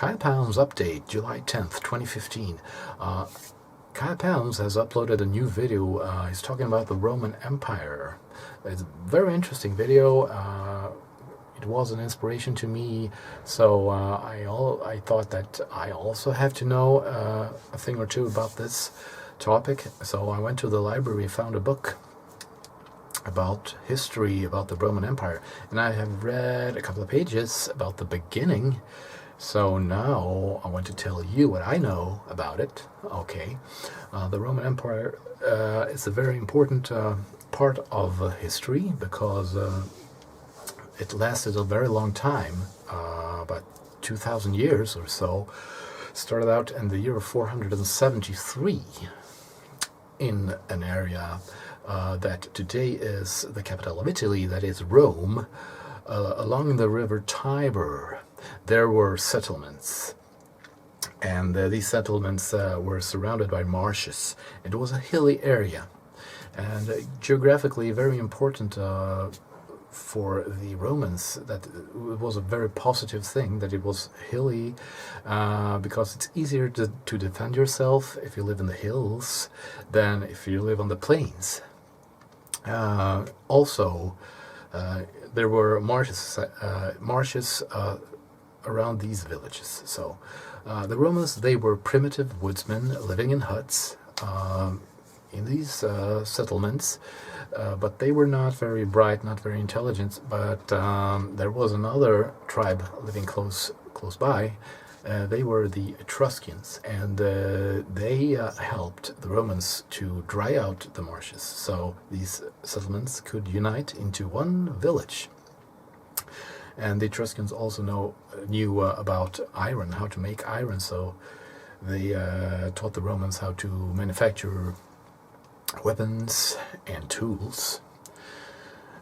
Kyle Pounds update, July 10th, 2015. Kyle Pounds has uploaded a new video. He's talking about the Roman Empire. It's a very interesting video. It was an inspiration to me, so I thought that I also have to know a thing or two about this topic. So I went to the library, found a book about history, about the Roman Empire, and I have read a couple of pages about the beginning. So now I want to tell you what I know about it. Okay, the Roman Empire is a very important part of history because it lasted a very long time, about 2,000 years or so. Started out in the year 473 in an area that today is the capital of Italy, that is Rome. Along the river Tiber, there were settlements, and these settlements were surrounded by marshes. It was a hilly area, and geographically very important for the Romans. That it was a very positive thing that it was hilly, because it's easier to defend yourself if you live in the hills than if you live on the plains. Also, there were marshes around these villages. So the Romans, they were primitive woodsmen living in huts in these settlements, but they were not very bright, not very intelligent. But there was another tribe living close by. They were the Etruscans, and they helped the Romans to dry out the marshes, so these settlements could unite into one village. And the Etruscans also knew about iron, how to make iron, so they taught the Romans how to manufacture weapons and tools.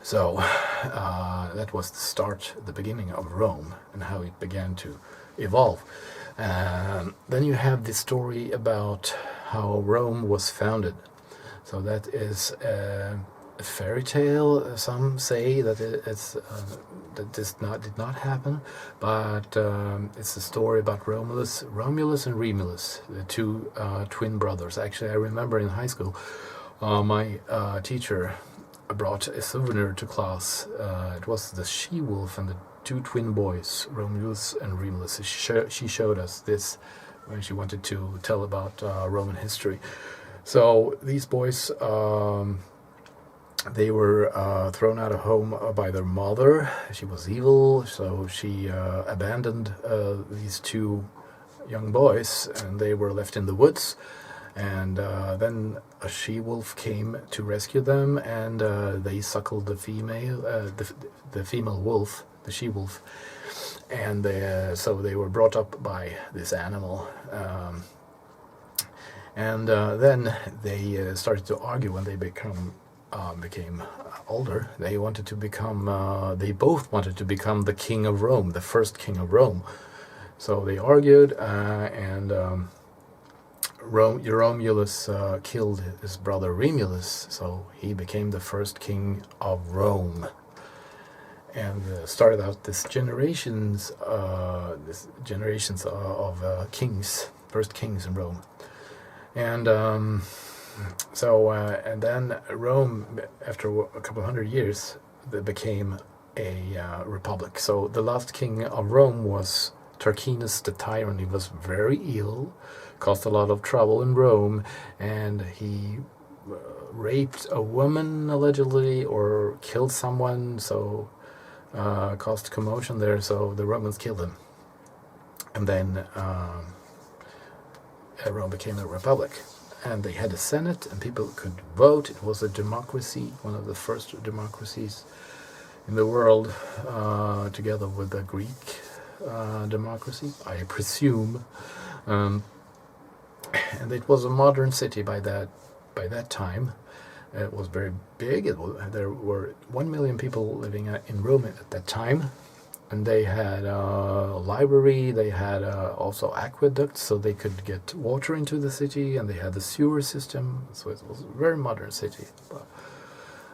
So that was the beginning of Rome, and how it began to evolve. Then you have the story about how Rome was founded. So that is a fairy tale. Some say that that this did not happen, but it's a story about Romulus and Remus, the two twin brothers. Actually, I remember in high school, my teacher brought a souvenir to class. It was the she-wolf and the two twin boys, Romulus and Remus. She showed us this when she wanted to tell about Roman history. So these boys, they were thrown out of home by their mother. She was evil, so she abandoned these two young boys, and they were left in the woods. And then a she-wolf came to rescue them, and they suckled the female, the female wolf, the she-wolf, and so they were brought up by this animal. And then they started to argue when they became older. They wanted to become. They both wanted to become the king of Rome, the first king of Rome. So they argued, and Romulus killed his brother Remus, so he became the first king of Rome, and started out this generations of kings, first kings in Rome. And and then Rome, after a couple hundred years, they became a republic. So the last king of Rome was Tarquinius the Tyrant. He was very ill, caused a lot of trouble in Rome, and he raped a woman allegedly, or killed someone, so caused commotion there, so the Romans killed him. And then Rome became a republic, and they had a senate, and people could vote. It was a democracy, one of the first democracies in the world, together with the Greek democracy, I presume. And it was a modern city by that time. It was very big. There were 1 million people living in Rome at that time, and they had a library. They had also aqueducts, so they could get water into the city, and they had the sewer system. So it was a very modern city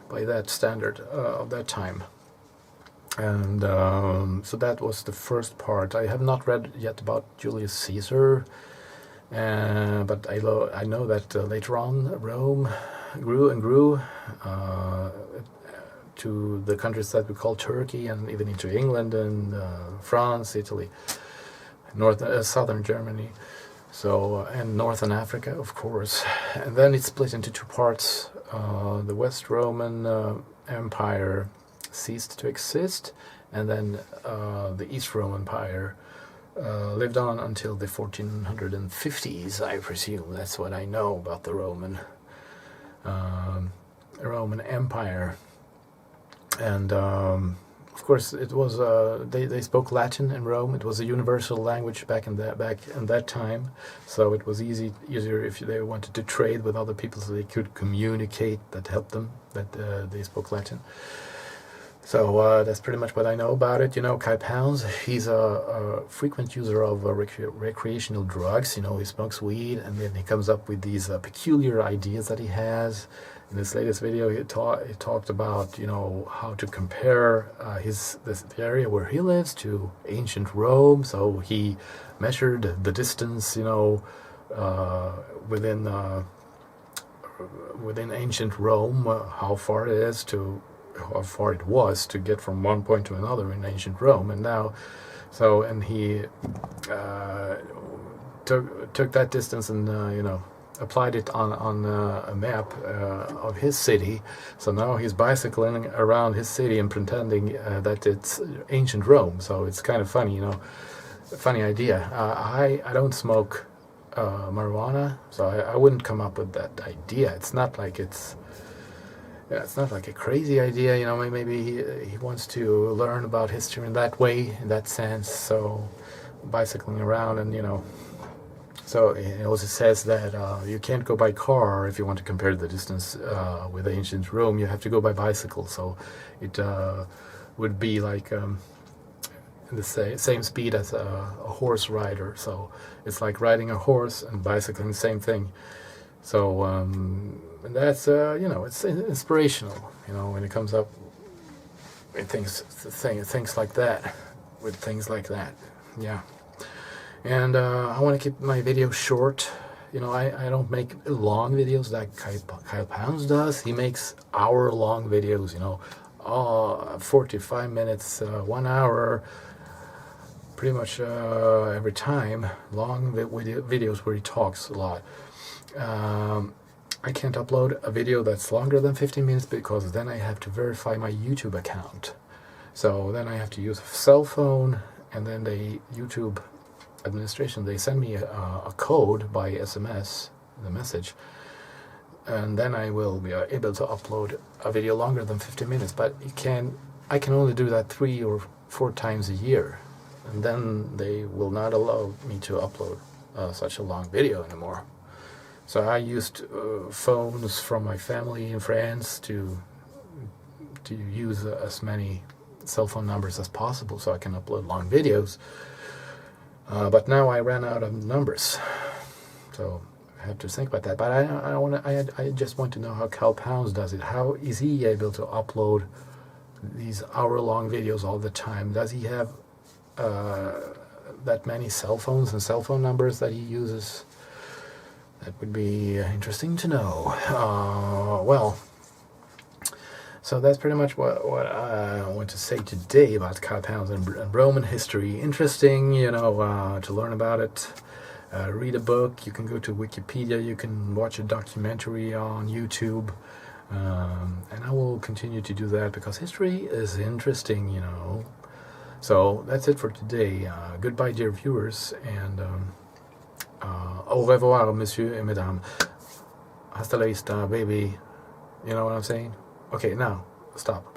by that standard of that time. And so that was the first part. I have not read yet about Julius Caesar, but I know that later on Rome grew and grew to the countries that we call Turkey, and even into England and France, Italy, southern Germany, so and northern Africa, of course. And then it split into two parts. The West Roman Empire ceased to exist, and then the East Roman Empire lived on until the 1450s, I presume. That's what I know about the Roman Empire. And of course, it was they spoke Latin in Rome. It was a universal language back in that time, so it was easier if they wanted to trade with other people, so they could communicate. That helped them, that they spoke Latin. So that's pretty much what I know about it. You know, Kai Pounds, he's a frequent user of recreational drugs. You know, he smokes weed, and then he comes up with these peculiar ideas that he has. In this latest video, he talked about, you know, how to compare the area where he lives to ancient Rome. So he measured the distance, you know, within ancient Rome, how far it was to get from one point to another in ancient Rome. And now, and he took that distance and you know, applied it on a map of his city. So now he's bicycling around his city and pretending that it's ancient Rome. So it's kind of funny, you know, funny idea. I don't smoke marijuana, so I wouldn't come up with that idea. It's not like it's not like a crazy idea, you know. Maybe he wants to learn about history in that way, in that sense. So bicycling around, and you know, so it also says that you can't go by car if you want to compare the distance with ancient Rome. You have to go by bicycle. So it would be like the same speed as a horse rider. So it's like riding a horse and bicycling, the same thing. So and that's you know, it's inspirational, you know, when it comes up with things like that, yeah. And I want to keep my videos short. You know, I don't make long videos like Kyle Pounds does. He makes hour-long videos, you know, 45 minutes, 1 hour, pretty much every time. Long videos where he talks a lot. I can't upload a video that's longer than 15 minutes because then I have to verify my YouTube account. So then I have to use a cell phone, and then the YouTube administration, they send me a code by SMS, the message, and then I will be able to upload a video longer than 15 minutes. But I can only do that 3 or 4 times a year, and then they will not allow me to upload such a long video anymore. So I used phones from my family and friends to use as many cell phone numbers as possible so I can upload long videos. But now I ran out of numbers, so I have to think about that. But I just want to know how Kyle Pounds does it. How is he able to upload these hour-long videos all the time? Does he have that many cell phones and cell phone numbers that he uses? That would be interesting to know. Well, so that's pretty much what I want to say today about Kyle Pounds and Roman history. Interesting, you know, to learn about it. Read a book. You can go to Wikipedia. You can watch a documentary on YouTube. And I will continue to do that because history is interesting, you know. So that's it for today. Goodbye, dear viewers, and au revoir, monsieur et mesdames. Hasta la vista, baby. You know what I'm saying? Okay, now, stop.